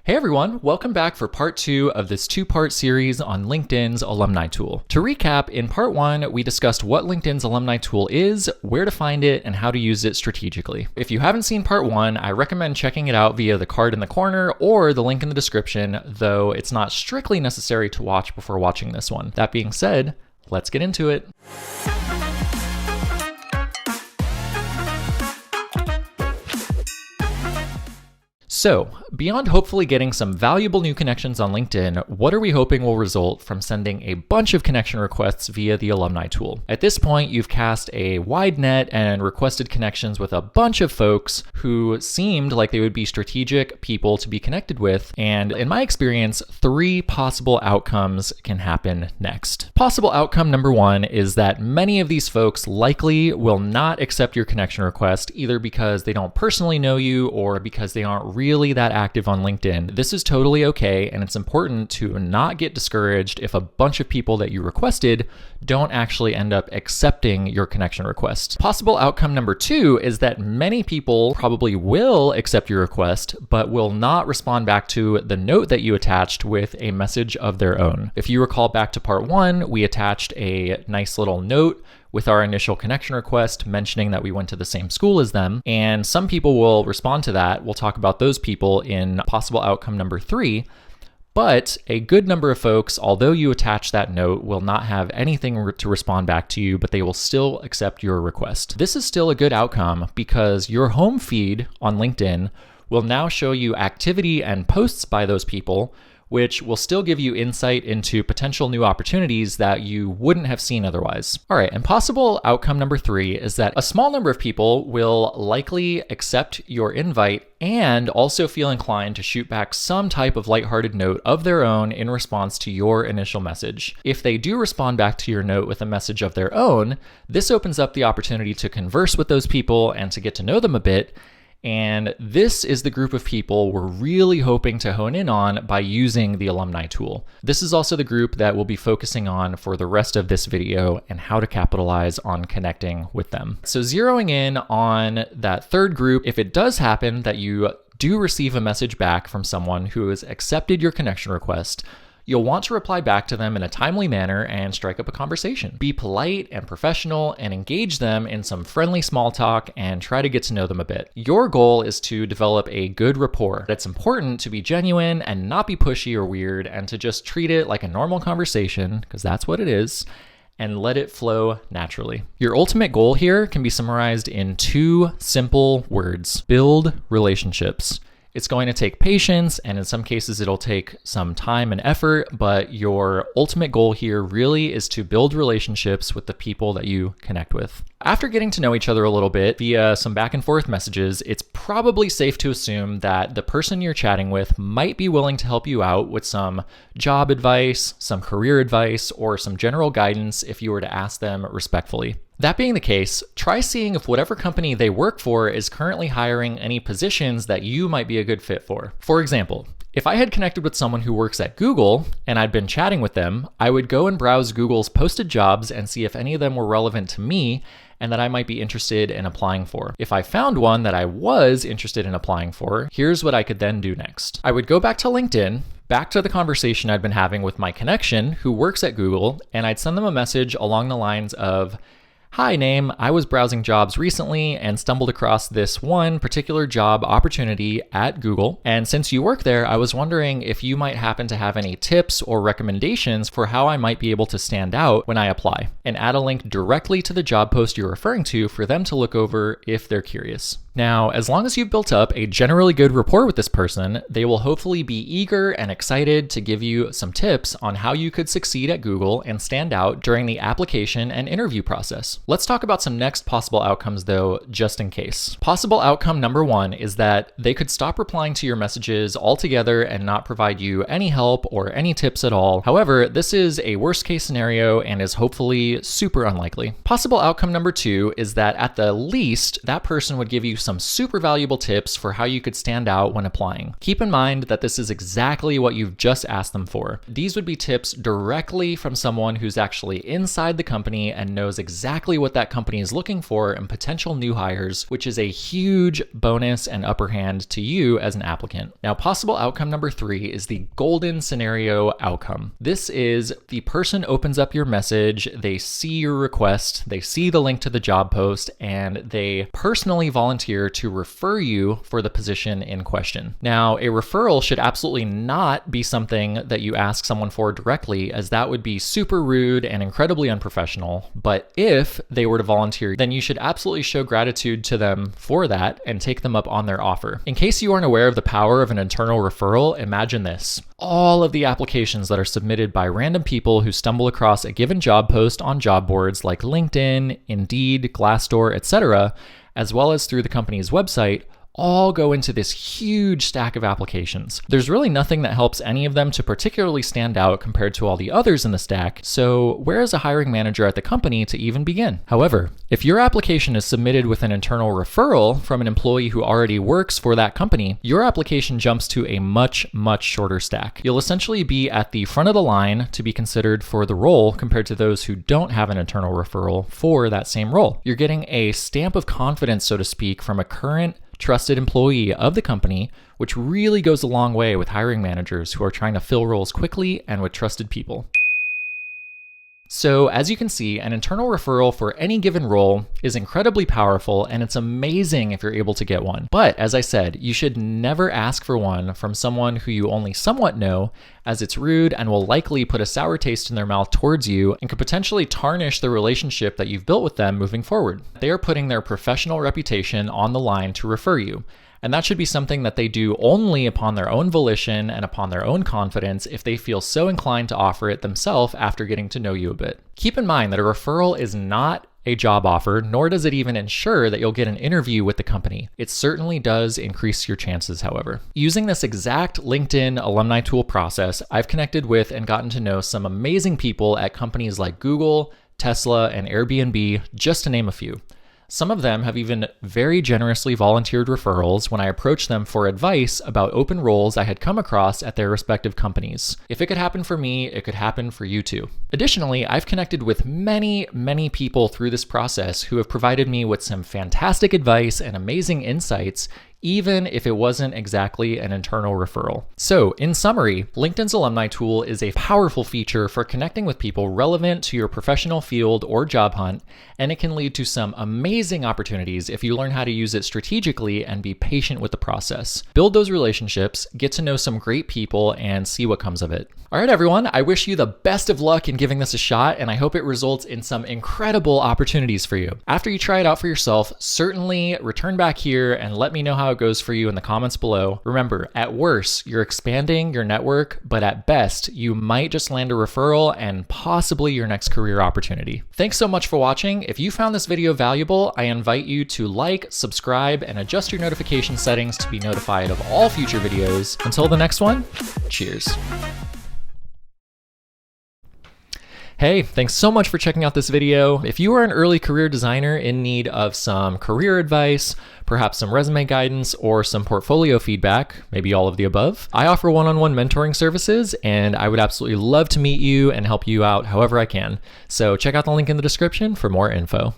Hey everyone, welcome back for part 2 of this 2-part series on LinkedIn's Alumni Tool. To recap, in part 1, we discussed what LinkedIn's Alumni Tool is, where to find it, and how to use it strategically. If you haven't seen part 1, I recommend checking it out via the card in the corner or the link in the description, though it's not strictly necessary to watch before watching this one. That being said, let's get into it. So, beyond hopefully getting some valuable new connections on LinkedIn, what are we hoping will result from sending a bunch of connection requests via the Alumni Tool? At this point, you've cast a wide net and requested connections with a bunch of folks who seemed like they would be strategic people to be connected with, and in my experience, 3 possible outcomes can happen next. Possible outcome number 1 is that many of these folks likely will not accept your connection request, either because they don't personally know you or because they aren't really that active on LinkedIn. This is totally okay, and it's important to not get discouraged if a bunch of people that you requested don't actually end up accepting your connection request. Possible outcome number 2 is that many people probably will accept your request, but will not respond back to the note that you attached with a message of their own. If you recall back to part 1, we attached a nice little note with our initial connection request mentioning that we went to the same school as them, and some people will respond to that. We'll talk about those people in possible outcome number 3, but a good number of folks, although you attach that note, will not have anything to respond back to you, but they will still accept your request. This is still a good outcome because your home feed on LinkedIn will now show you activity and posts by those people, which will still give you insight into potential new opportunities that you wouldn't have seen otherwise. All right, and possible outcome number 3 is that a small number of people will likely accept your invite and also feel inclined to shoot back some type of lighthearted note of their own in response to your initial message. If they do respond back to your note with a message of their own, this opens up the opportunity to converse with those people and to get to know them a bit. And this is the group of people we're really hoping to hone in on by using the Alumni Tool. This is also the group that we'll be focusing on for the rest of this video and how to capitalize on connecting with them. So zeroing in on that third group, if it does happen that you do receive a message back from someone who has accepted your connection request, you'll want to reply back to them in a timely manner and strike up a conversation. Be polite and professional and engage them in some friendly small talk and try to get to know them a bit. Your goal is to develop a good rapport. It's important to be genuine and not be pushy or weird and to just treat it like a normal conversation, because that's what it is, and let it flow naturally. Your ultimate goal here can be summarized in 2 simple words: build relationships. It's going to take patience, and in some cases it'll take some time and effort, but your ultimate goal here really is to build relationships with the people that you connect with. After getting to know each other a little bit via some back and forth messages, it's probably safe to assume that the person you're chatting with might be willing to help you out with some job advice, some career advice, or some general guidance if you were to ask them respectfully. That being the case, try seeing if whatever company they work for is currently hiring any positions that you might be a good fit for. For example, if I had connected with someone who works at Google and I'd been chatting with them, I would go and browse Google's posted jobs and see if any of them were relevant to me and that I might be interested in applying for. If I found one that I was interested in applying for, here's what I could then do next. I would go back to LinkedIn, back to the conversation I'd been having with my connection who works at Google, and I'd send them a message along the lines of, "Hi, name. I was browsing jobs recently and stumbled across this one particular job opportunity at Google. And since you work there, I was wondering if you might happen to have any tips or recommendations for how I might be able to stand out when I apply." And add a link directly to the job post you're referring to for them to look over if they're curious. Now, as long as you've built up a generally good rapport with this person, they will hopefully be eager and excited to give you some tips on how you could succeed at Google and stand out during the application and interview process. Let's talk about some next possible outcomes though, just in case. Possible outcome number 1 is that they could stop replying to your messages altogether and not provide you any help or any tips at all. However, this is a worst case scenario and is hopefully super unlikely. Possible outcome number 2 is that at the least, that person would give you some super valuable tips for how you could stand out when applying. Keep in mind that this is exactly what you've just asked them for. These would be tips directly from someone who's actually inside the company and knows exactly what that company is looking for in potential new hires, which is a huge bonus and upper hand to you as an applicant. Now, possible outcome number 3 is the golden scenario outcome. This is the person opens up your message, they see your request, they see the link to the job post, and they personally volunteer to refer you for the position in question. Now, a referral should absolutely not be something that you ask someone for directly, as that would be super rude and incredibly unprofessional. But if they were to volunteer, then you should absolutely show gratitude to them for that and take them up on their offer. In case you aren't aware of the power of an internal referral, imagine this. All of the applications that are submitted by random people who stumble across a given job post on job boards like LinkedIn, Indeed, Glassdoor, etc., as well as through the company's website, all go into this huge stack of applications. There's really nothing that helps any of them to particularly stand out compared to all the others in the stack, so where is a hiring manager at the company to even begin? However, if your application is submitted with an internal referral from an employee who already works for that company, your application jumps to a much shorter stack. You'll essentially be at the front of the line to be considered for the role compared to those who don't have an internal referral for that same role. You're getting a stamp of confidence, so to speak, from a current trusted employee of the company, which really goes a long way with hiring managers who are trying to fill roles quickly and with trusted people. So as you can see, an internal referral for any given role is incredibly powerful, and it's amazing if you're able to get one. But as I said, you should never ask for one from someone who you only somewhat know, as it's rude and will likely put a sour taste in their mouth towards you and could potentially tarnish the relationship that you've built with them moving forward. They are putting their professional reputation on the line to refer you. And that should be something that they do only upon their own volition and upon their own confidence if they feel so inclined to offer it themselves after getting to know you a bit. Keep in mind that a referral is not a job offer, nor does it even ensure that you'll get an interview with the company. It certainly does increase your chances, however. Using this exact LinkedIn Alumni Tool process, I've connected with and gotten to know some amazing people at companies like Google, Tesla, and Airbnb, just to name a few. Some of them have even very generously volunteered referrals when I approached them for advice about open roles I had come across at their respective companies. If it could happen for me, it could happen for you too. Additionally, I've connected with many people through this process who have provided me with some fantastic advice and amazing insights, even if it wasn't exactly an internal referral. So, in summary, LinkedIn's Alumni Tool is a powerful feature for connecting with people relevant to your professional field or job hunt, and it can lead to some amazing opportunities if you learn how to use it strategically and be patient with the process. Build those relationships, get to know some great people, and see what comes of it. All right, everyone, I wish you the best of luck in giving this a shot, and I hope it results in some incredible opportunities for you. After you try it out for yourself, certainly return back here and let me know how it goes for you in the comments below. Remember, at worst, you're expanding your network, but at best, you might just land a referral and possibly your next career opportunity. Thanks so much for watching. If you found this video valuable, I invite you to like, subscribe, and adjust your notification settings to be notified of all future videos. Until the next one, cheers. Hey, thanks so much for checking out this video. If you are an early career designer in need of some career advice, perhaps some resume guidance, or some portfolio feedback, maybe all of the above, I offer one-on-one mentoring services, and I would absolutely love to meet you and help you out however I can. So check out the link in the description for more info.